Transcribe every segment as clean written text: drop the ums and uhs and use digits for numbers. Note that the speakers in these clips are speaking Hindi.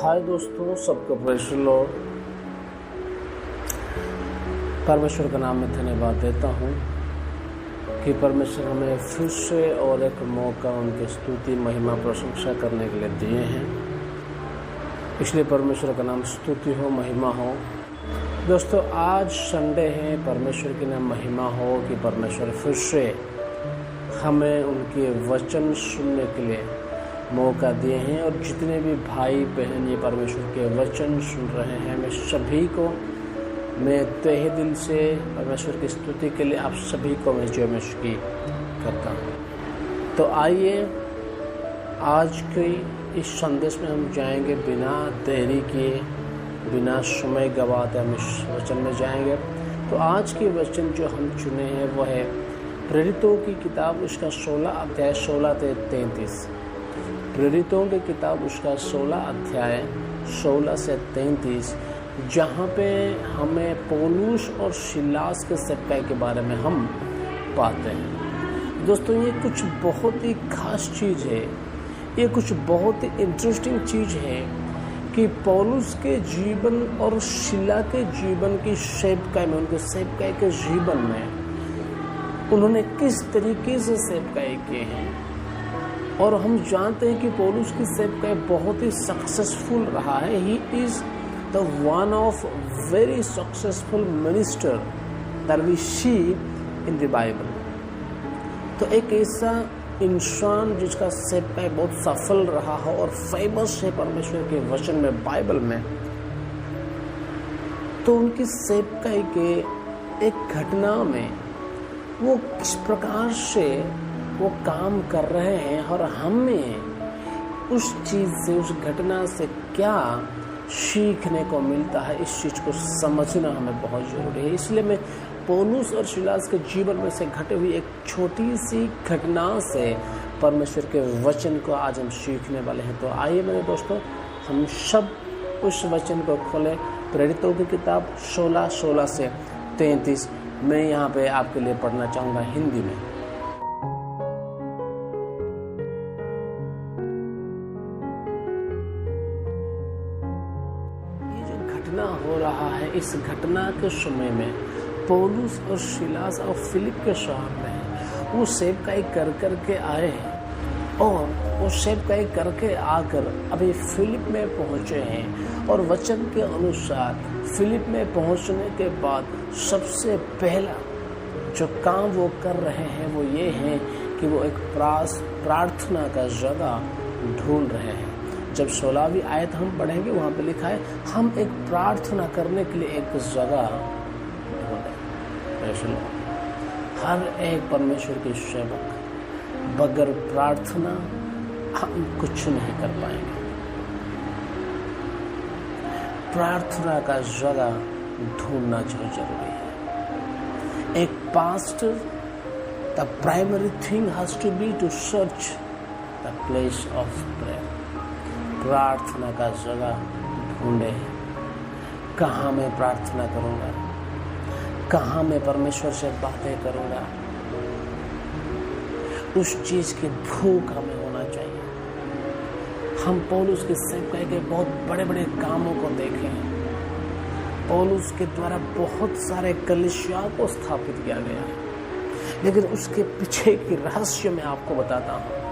हाय दोस्तों, सबको प्रेज लॉर्ड। परमेश्वर का नाम में धन्यवाद देता हूँ कि परमेश्वर हमें फिर से और एक मौका उनकी स्तुति महिमा प्रशंसा करने के लिए दिए हैं। इसलिए परमेश्वर का नाम स्तुति हो, महिमा हो। दोस्तों, आज संडे है। परमेश्वर की नाम महिमा हो कि परमेश्वर फिर से हमें उनके वचन सुनने के लिए मौका दिए हैं। और जितने भी भाई बहन ये परमेश्वर के वचन सुन रहे हैं, मैं सभी को मैं तहे दिल से परमेश्वर की स्तुति के लिए आप सभी को मैं जय मसीह करता हूँ। तो आइए आज के इस संदेश में हम जाएंगे बिना देरी किए, बिना समय गवाते हम इस वचन में जाएंगे। तो आज के वचन जो हम चुने हैं वो है प्रेरितों की किताब, उसका 16 अध्याय 16 से 33। प्रेरितों की किताब उसका 16 अध्याय 16 से 33, जहाँ पे हमें पौलुस और सिलास के सेवकाई के बारे में हम पाते हैं। दोस्तों, ये कुछ बहुत ही खास चीज़ है, ये कुछ बहुत ही इंटरेस्टिंग चीज़ है कि पौलुस के जीवन और सिला के जीवन की सेवकाई में, उनके सेवकाई के जीवन में उन्होंने किस तरीके से सेवकाई किए हैं। और हम जानते हैं कि पौलुस की सेवकाई बहुत ही सक्सेसफुल रहा है। He is the one of very successful minister that we see in the Bible. तो एक ऐसा इंसान जिसका सेवकाई बहुत सफल रहा हो और फेमस है परमेश्वर के वचन में, बाइबल में, तो उनकी सेवकाई के एक घटना में वो किस प्रकार से वो काम कर रहे हैं और हमें उस चीज़ से, उस घटना से क्या सीखने को मिलता है, इस चीज़ को समझना हमें बहुत ज़रूरी है। इसलिए मैं पौलुस और सिलास के जीवन में से घटे हुई एक छोटी सी घटना से परमेश्वर के वचन को आज हम सीखने वाले हैं। तो आइए मेरे दोस्तों, हम सब उस वचन को खोलें। प्रेरितों की किताब 16 से 33 मैं यहाँ पे आपके लिए पढ़ना चाहूँगा हिंदी में। हो रहा है, इस घटना के समय में पौलुस और सिलास और फिलिप के शहर में वो सेवकाई कर के आए हैं और वो सेवकाई करके आकर अभी फिलिप में पहुंचे हैं। और वचन के अनुसार फिलिप में पहुंचने के बाद सबसे पहला जो काम वो कर रहे हैं वो ये है कि वो एक प्रार्थना का जगह ढूंढ रहे हैं। जब 16वीं आयत हम पढ़ेंगे, वहाँ पे लिखा है हम एक प्रार्थना करने के लिए एक जगह ढूंढें। हर एक परमेश्वर के सेवक बगैर प्रार्थना हम कुछ नहीं कर पाएंगे। प्रार्थना का जगह ढूंढना जो जरूरी है। एक pastor, the primary thing has to be to search the place of prayer. प्रार्थना का जगह ढूंढे। कहाँ मैं प्रार्थना करूँगा, कहाँ मैं परमेश्वर से बातें करूँगा, उस चीज़ की भूख हमें होना चाहिए। हम पौलुस के सेवकाई के बहुत बड़े बड़े कामों को देखें। पौलुस के द्वारा बहुत सारे कलीसिया को स्थापित किया गया है, लेकिन उसके पीछे की रहस्य मैं आपको बताता हूँ।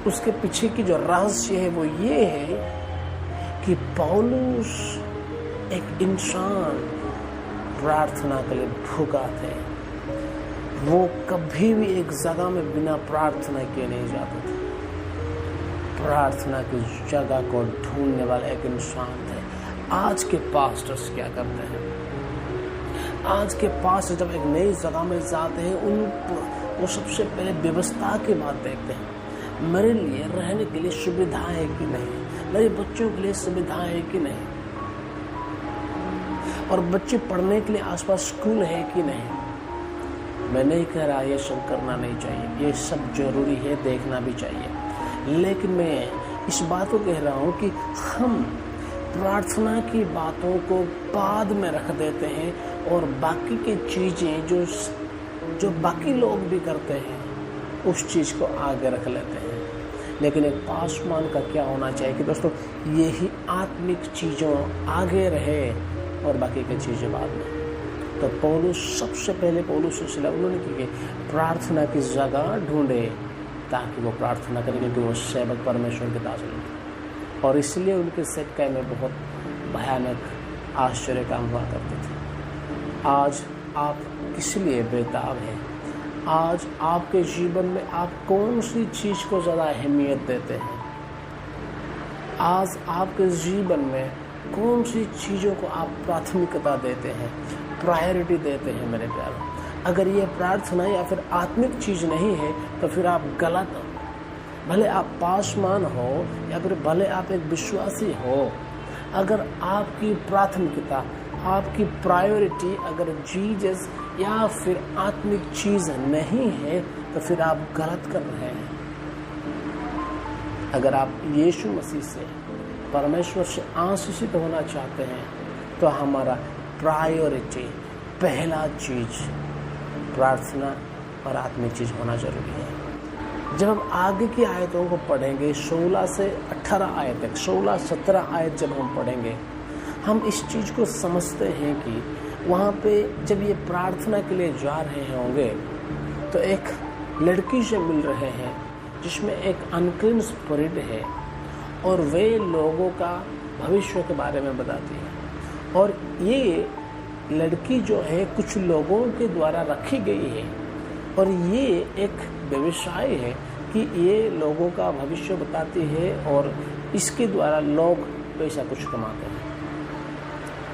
उसके पीछे की जो रहस्य है वो ये है कि पौलुस एक इंसान प्रार्थना के लिए भूखा थे। वो कभी भी एक जगह में बिना प्रार्थना किए नहीं जाते थे। प्रार्थना की जगह को ढूंढने वाला एक इंसान थे। आज के पास्टर्स क्या करते हैं? आज के पास्टर जब एक नई जगह में जाते हैं, वो सबसे पहले व्यवस्था की बात देखते हैं। मेरे लिए रहने के लिए सुविधाएं है कि नहीं, मेरे बच्चों के लिए सुविधाएं है कि नहीं, और बच्चे पढ़ने के लिए आसपास स्कूल है कि नहीं। मैं नहीं कह रहा ये सब करना नहीं चाहिए, ये सब जरूरी है, देखना भी चाहिए। लेकिन मैं इस बात को कह रहा हूँ कि हम प्रार्थना की बातों को बाद में रख देते हैं और बाकी की चीज़ें जो बाकी लोग भी करते हैं उस चीज़ को आगे रख लेते हैं। लेकिन एक पासमान का क्या होना चाहिए कि दोस्तों यही आत्मिक चीज़ों आगे रहे और बाकी की चीज़ें बाद में। तो पौलुस सबसे पहले पौलुस उन्होंने की प्रार्थना की जगह ढूंढे ताकि वो प्रार्थना करें, क्योंकि वो सेवक परमेश्वर के दास थे और इसलिए उनके सेवकाई में बहुत भयानक आश्चर्य काम हुआ करते थे। आज आप किस लिए बेताब हैं? आज आपके जीवन में आप कौन सी चीज़ को ज़्यादा अहमियत देते हैं? आज आपके जीवन में कौन सी चीज़ों को आप प्राथमिकता देते हैं, प्रायोरिटी देते हैं मेरे प्यारे? अगर ये प्रार्थना या फिर आत्मिक चीज़ नहीं है तो फिर आप गलत हो। भले आप पासमान हो या फिर भले आप एक विश्वासी हो, अगर आपकी प्राथमिकता, आपकी प्रायोरिटी अगर जीसस या फिर आत्मिक चीज़ नहीं है तो फिर आप गलत कर रहे हैं। अगर आप यीशु मसीह से, परमेश्वर से आशीषित होना चाहते हैं तो हमारा प्रायोरिटी, पहला चीज़ प्रार्थना और आत्मिक चीज़ होना जरूरी है। जब हम आगे की आयतों को पढ़ेंगे 16 से 18 आयत तक, 16-17 आयत जब हम पढ़ेंगे, हम इस चीज़ को समझते हैं कि वहाँ पे जब ये प्रार्थना के लिए जा रहे होंगे तो एक लड़की से मिल रहे हैं जिसमें एक अनक्लीन स्पिरिट है और वे लोगों का भविष्य के बारे में बताती है। और ये लड़की जो है कुछ लोगों के द्वारा रखी गई है और ये एक व्यवसाय है कि ये लोगों का भविष्य बताती है और इसके द्वारा लोग पैसा कुछ कमाते हैं।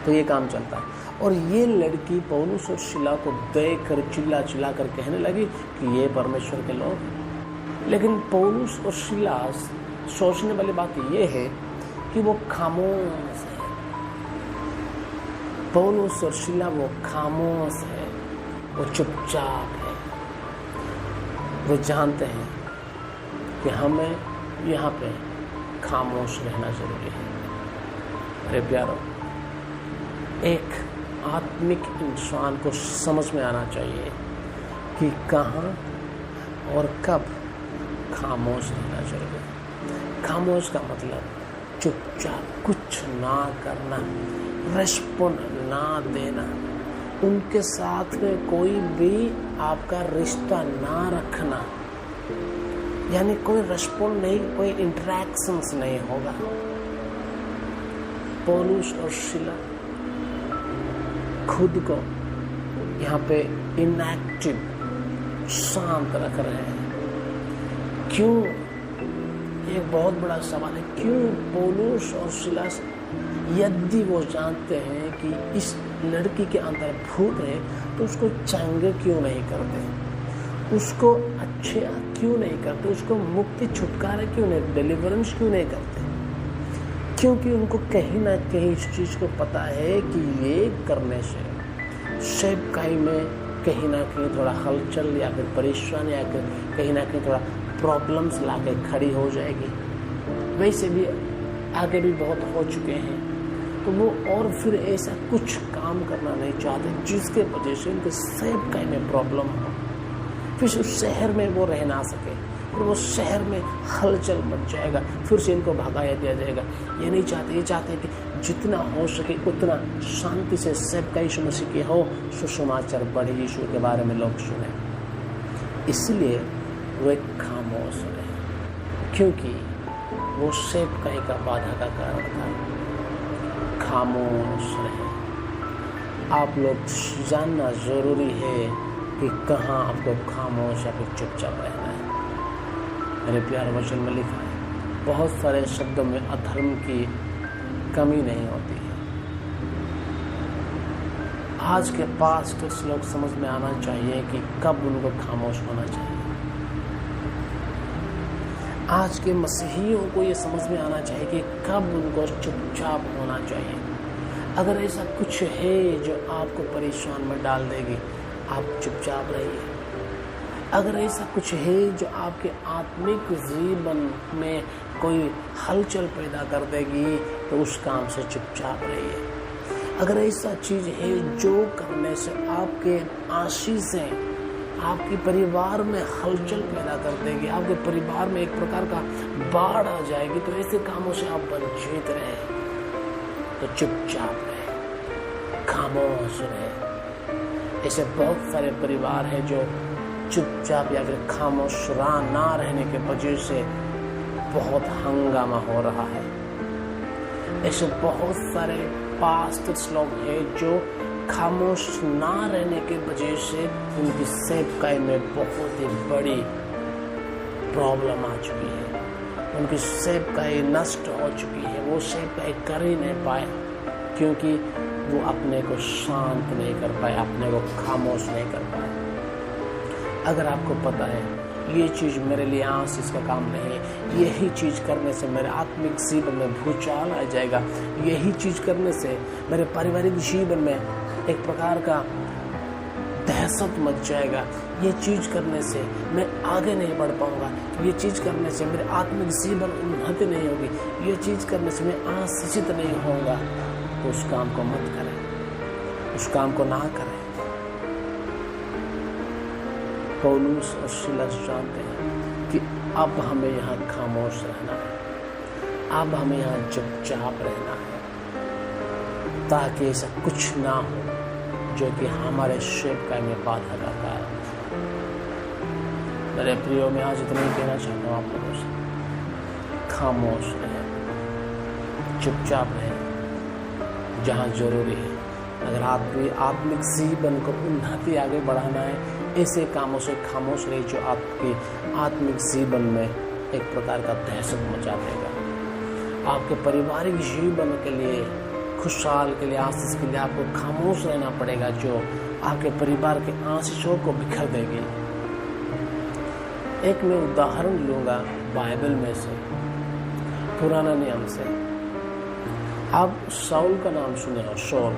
तो ये काम चलता है और ये लड़की पौलुस और शीला को देख कर चिल्ला चिल्ला कर कहने लगी कि ये परमेश्वर के लोग हैं। लेकिन पौलुस और शीला सोचने वाली बात ये है कि वो खामोश है। पौलुस और शीला वो खामोश है, वो चुपचाप है। वो जानते हैं कि हमें यहाँ पे खामोश रहना जरूरी है। अरे प्यारो, एक आत्मिक इंसान को समझ में आना चाहिए कि कहाँ और कब खामोश रहना जरूरी है। खामोश का मतलब चुपचाप कुछ ना करना, रिस्पॉन्ड ना देना, उनके साथ में कोई भी आपका रिश्ता ना रखना, यानी कोई रिस्पॉन्ड नहीं, कोई इंटरेक्शंस नहीं होगा। पौलुस और शीला खुद को यहाँ पे इनएक्टिव, शांत रख रहे हैं। क्यों? एक बहुत बड़ा सवाल है, क्यों पौलुस और शीला यदि वो जानते हैं कि इस लड़की के अंदर भूत है तो उसको चंगे क्यों नहीं करते, उसको अच्छे क्यों नहीं करते, उसको मुक्ति छुटकारा क्यों नहीं, डिलीवरेंस क्यों नहीं करते? क्योंकि उनको कहीं ना कहीं इस चीज़ को पता है कि ये करने से सेवकाई में कहीं ना कहीं थोड़ा हलचल या फिर परेशानी या फिर कहीं ना कहीं थोड़ा प्रॉब्लम्स ला के खड़ी हो जाएगी। वैसे भी आगे भी बहुत हो चुके हैं, तो वो और फिर ऐसा कुछ काम करना नहीं चाहते जिसके वजह से उनके सेवकाई में प्रॉब्लम हो, फिर उस शहर में वो रह ना सके, फिर वो शहर में हलचल मच जाएगा, फिर से इनको भगाया दिया जाएगा। ये नहीं चाहते, ये चाहते हैं कि जितना हो सके उतना शांति से सेवकाई यीशु मसीह की हो, सुसमाचार बढ़े, यीशु के बारे में लोग सुने। इसलिए वो एक खामोश रहे, क्योंकि वो सेवकाई का बाधा का कारण था। खामोश रहे। आप लोग जानना जरूरी है कि कहाँ आपको खामोश या फिर चुपचाप रहना है। मेरे प्यारे वचन में लिखा है, बहुत सारे शब्दों में अधर्म की कमी नहीं होती है। आज के पास्टर्स लोग समझ में आना चाहिए कि कब उनको खामोश होना चाहिए। आज के मसीहियों को ये समझ में आना चाहिए कि कब उनको चुपचाप होना चाहिए। अगर ऐसा कुछ है जो आपको परेशान में डाल देगी, आप चुपचाप रहिए। अगर ऐसा कुछ है जो आपके आत्मिक जीवन में कोई हलचल पैदा कर देगी, तो उस काम से चुपचाप रहिए। अगर ऐसा चीज़ है जो करने से आपके आशीषें आपके परिवार में हलचल पैदा कर देगी, आपके परिवार में एक प्रकार का बाढ़ आ जाएगी। तो ऐसे कामों से आप वंचित रहे तो चुपचाप रहे, खामोश रहे। ऐसे बहुत सारे परिवार हैं जो चुपचाप या फिर खामोश ना रहने के वजह से बहुत हंगामा हो रहा है। ऐसे बहुत सारे पास्टर्स लोग हैं जो खामोश ना रहने के वजह से उनकी सेवकाई में बहुत ही बड़ी प्रॉब्लम आ चुकी है, उनकी सेवकाई नष्ट हो चुकी है। वो सेवकाई कर ही नहीं पाए क्योंकि वो अपने को शांत नहीं कर पाए, अपने को खामोश नहीं कर पाए। अगर आपको पता है ये चीज़ मेरे लिए आशीष का काम नहीं है, यही चीज़ करने से मेरे आत्मिक जीवन में भूचाल आ जाएगा, यही चीज़ करने से मेरे पारिवारिक जीवन में एक प्रकार का दहशत मच जाएगा, ये चीज़ करने से मैं आगे नहीं बढ़ पाऊंगा, ये चीज़ करने से मेरे आत्मिक जीवन उन्नति नहीं होगी, ये चीज़ करने से मैं आशीषित नहीं होऊंगा, तो उस काम को मत करें, उस काम को ना करें। पौलुस और सिलास जानते हैं कि अब हमें यहाँ खामोश रहना है, अब हमें यहाँ चुपचाप रहना है, ताकि ऐसा कुछ ना हो जो कि हमारे सेवकाई में बाधा करता है। मेरे प्रियो, में आज इतना ही कहना चाहता हूँ आप लोगों से, खामोश रहें, चुपचाप रहें जहाँ जरूरी है। अगर आपकी आत्मिक जीवन को उन्नति आगे बढ़ाना है, ऐसे कामों से खामोश रहिए जो आपके आत्मिक जीवन में एक प्रकार का दहशत मचा देगा। आपके पारिवारिक जीवन के लिए, खुशहाल के लिए, आशीष के लिए आपको खामोश रहना पड़ेगा, जो आपके परिवार के आशीषों को बिखर देगी। एक मैं उदाहरण लूंगा बाइबल में से, पुराना नियम से। आप शाऊल का नाम सुने हो, शाऊल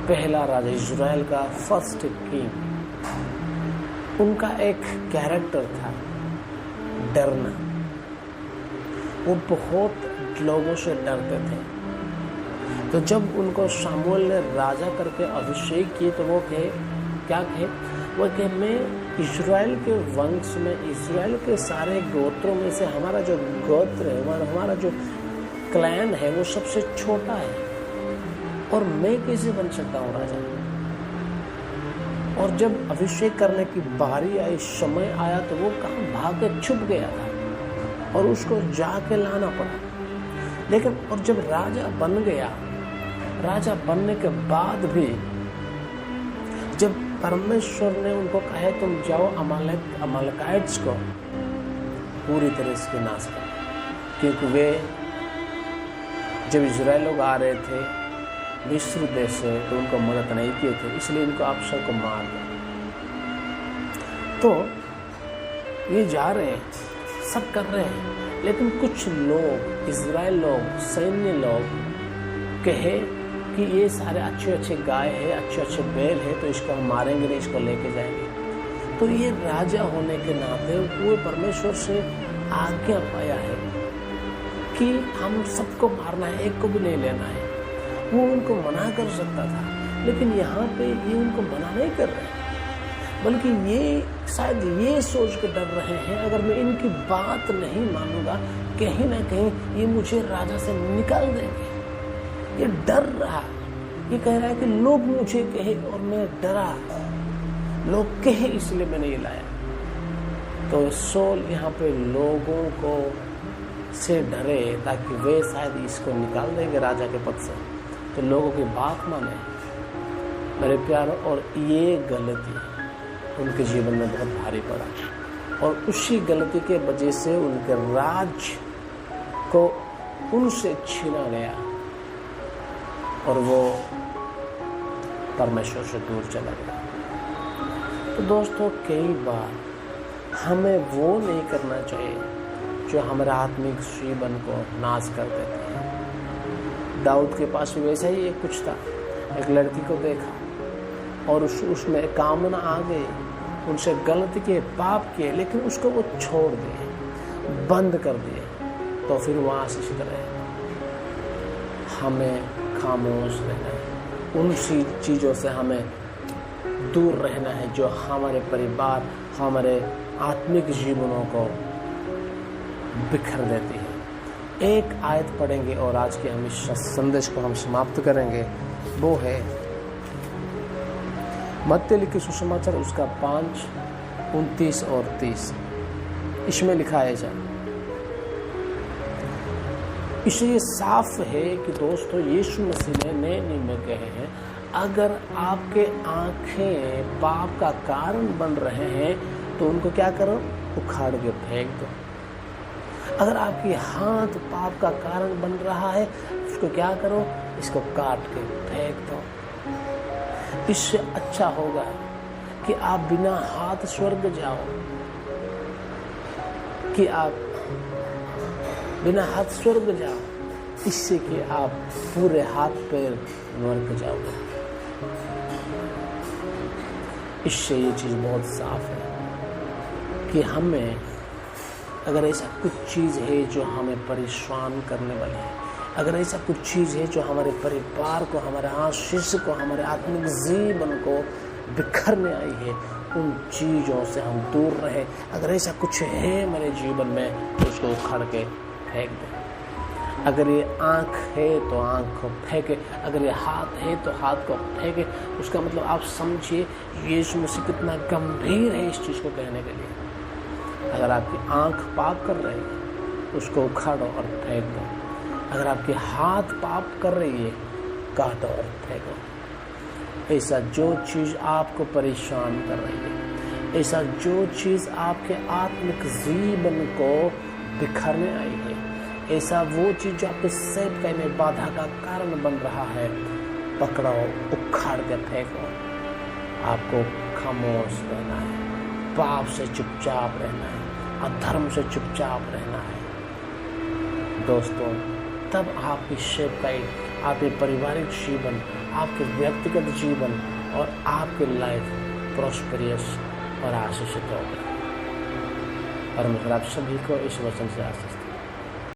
पहला राजा, इजराइल का फर्स्ट किंग। उनका एक कैरेक्टर था डरना, वो बहुत लोगों से डरते थे। तो जब उनको शमूएल ने राजा करके अभिषेक किए तो वो क्या कहे, वो कहे मैं इजराइल के वंश में, इजराइल के सारे गोत्रों में से हमारा जो गोत्र है, हमारा जो क्लैन है वो सबसे छोटा है, और मैं कैसे बन सकता हूँ राजा। और जब अभिषेक करने की बारी आई, समय आया, तो वो कहाँ भाग के छुप गया था और उसको जाके लाना पड़ा। लेकिन और जब राजा बन गया, राजा बनने के बाद भी जब परमेश्वर ने उनको कहा तुम जाओ अमालेकाइट्स को पूरी तरह से नाश करो, क्योंकि वे जब इजराइल लोग आ रहे थे मिस्र देश से तो उनको मदद नहीं किए थे, इसलिए इनको आप सबको मार दो। तो ये जा रहे हैं, सब कर रहे हैं, लेकिन कुछ लोग, इजराइल लोग, सैन्य लोग कहे कि ये सारे अच्छे अच्छे गाय है, अच्छे अच्छे बैल है, तो इसको हम मारेंगे नहीं, इसको लेके जाएंगे। तो ये राजा होने के नाते वो परमेश्वर से आज्ञा पाया है कि हम सबको मारना है, एक को भी नहीं लेना है। वो उनको मना कर सकता था, लेकिन यहाँ पे ये उनको मना नहीं कर रहे, बल्कि ये शायद ये सोच के डर रहे हैं अगर मैं इनकी बात नहीं मानूंगा, कहीं ना कहीं ये मुझे राजा से निकाल देंगे। ये डर रहा, ये कह रहा है कि लोग मुझे कहे और मैं डरा, लोग कहे इसलिए मैंने ये लाया। तो शाऊल यहाँ पे लोगों को से डरे ताकि वे शायद इसको निकाल देंगे राजा के पद से, तो लोगों की बात माने मेरे प्यार। और ये गलती उनके जीवन में बहुत भारी पड़ा, और उसी गलती के वजह से उनके राज को उनसे छीना गया और वो परमेश्वर से दूर चला गया। तो दोस्तों, कई बार हमें वो नहीं करना चाहिए जो हमारे आत्मिक जीवन को नाश कर देते हैं। दाऊद के पास भी वैसा ही एक कुछ था, एक लड़की को देखा और उसमें कामना आ गई, उनसे गलती किए, पाप किए, लेकिन उसको वो छोड़ दिए, बंद कर दिए, तो फिर वहाँ से सीख रहे। हमें खामोश रहना है, उन चीज़ों से हमें दूर रहना है, जो हमारे परिवार, हमारे आत्मिक जीवनों को बिखर देती है। एक आयत पढ़ेंगे और आज के हम इस संदेश को हम समाप्त करेंगे। वो है मत्ती लिखित सुसमाचार उसका 5, 29 और 30। इसमें लिखा है इससे ये साफ है कि दोस्तों यीशु मसीह ने नए नियम में कहे हैं, अगर आपके आंखें पाप का कारण बन रहे हैं तो उनको क्या करो, उखाड़ के फेंक दो। अगर आपकी हाथ पाप का कारण बन रहा है, उसको क्या करो, इसको काट के फेंक दो। इससे अच्छा होगा कि आप बिना हाथ स्वर्ग जाओ, कि आप बिना हाथ स्वर्ग जाओ, इससे कि आप पूरे हाथ पैर नरक जाओगे। इससे ये चीज़ बहुत साफ है कि हमें अगर ऐसा कुछ चीज़ है जो हमें परेशान करने वाली है, अगर ऐसा कुछ चीज़ है जो हमारे परिवार को, हमारे आशीष को, हमारे आत्मिक जीवन को बिखरने आई है, उन चीज़ों से हम दूर रहे। अगर ऐसा कुछ है मेरे जीवन में तो उसको उखाड़ के फेंक दें। अगर ये आँख है तो आँख को फेंके, अगर ये हाथ है तो हाथ को फेंके। उसका मतलब आप समझिए यीशु मसीह कितना गंभीर है इस चीज़ को कहने के लिए। अगर आपकी आँख पाप कर रही है उसको उखाड़ो और फेंक दो। अगर आपके हाथ पाप कर रही है, काटो और फेंको। ऐसा जो चीज़ आपको परेशान कर रही है, ऐसा जो चीज़ आपके आत्मिक जीवन को बिखरने आई है, ऐसा वो चीज़ जो आपके सेवकाई में बाधा का कारण बन रहा है, पकड़ो, उखाड़ के फेंको। आपको खामोश रहना है, पाप से चुपचाप रहना है, अधर्म से चुपचाप रहना है। दोस्तों, तब आपकी सेवकाई, आपके पारिवारिक जीवन, आपके व्यक्तिगत जीवन और आपकी लाइफ प्रॉस्पेरियस और आशीषित होगी। परमेश्वर आप सभी को इस वचन से आशीष